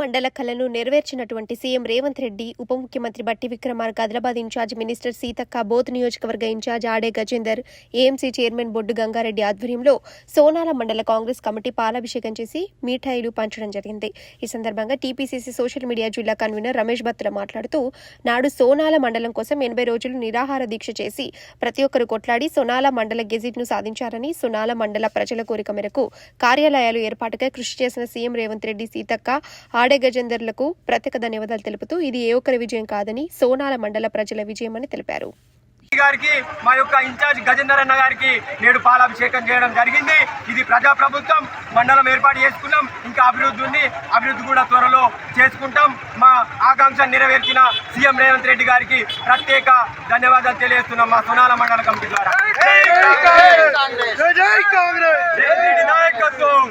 మండల కలను నెరవేర్చినటువంటి సీఎం రేవంత్ రెడ్డి, ఉప ముఖ్యమంత్రి బట్టి విక్రమార్క, ఆదిలాబాద్ ఇన్ఛార్జ్ మినిస్టర్ సీతక్క, బోత్ నియోజకవర్గ incharge Ade Gajender, AMC chairman Boddu Gangareddy ఆధ్వర్యంలో సోనాల మండల కాంగ్రెస్ కమిటీ పాలాభిషేకం చేసి మిఠాయిలు పంచడం జరిగింది. ఈ సందర్భంగా టీపీసీసీ సోషల్ మీడియా జిల్లా కన్వీనర్ రమేష్ బత్తుల మాట్లాడుతూ, నాడు సోనాల మండలం కోసం 80 రోజులు నిరాహార దీక్ష చేసి ప్రతి ఒక్కరు కొట్లాడి సోనాల మండల గెజిట్ను సాధించారని, సోనాల మండల ప్రజల కోరిక మేరకు కార్యాలయాలు ఏర్పాటుకై కృషి చేసిన సీఎం రేవంత్ రెడ్డి, సీతక్క, ఆడే గజేందర్లకు ప్రత్యేక ధన్యవాదాలు తెలుపుతూ ఇది ఏ ఒక్కరి విజయం కాదని సోనాల మండల ప్రజల విజయమని తెలిపారు. గారికి మా యొక్క ఇన్ఛార్జ్ గజేందర్ అన్న గారికి నేడు పాలాభిషేకం చేయడం జరిగింది. ఇది ప్రజాప్రభుత్వం, మండలం ఏర్పాటు చేసుకున్నాం. ఇంకా అభివృద్ధి కూడా త్వరలో చేసుకుంటాం. మా ఆకాంక్ష నెరవేర్చిన సీఎం రేవంత్ రెడ్డి గారికి ప్రత్యేక ధన్యవాదాలు తెలియజేస్తున్నాం మా సోనాల మండల కమిటీ ద్వారా. నాయకత్వం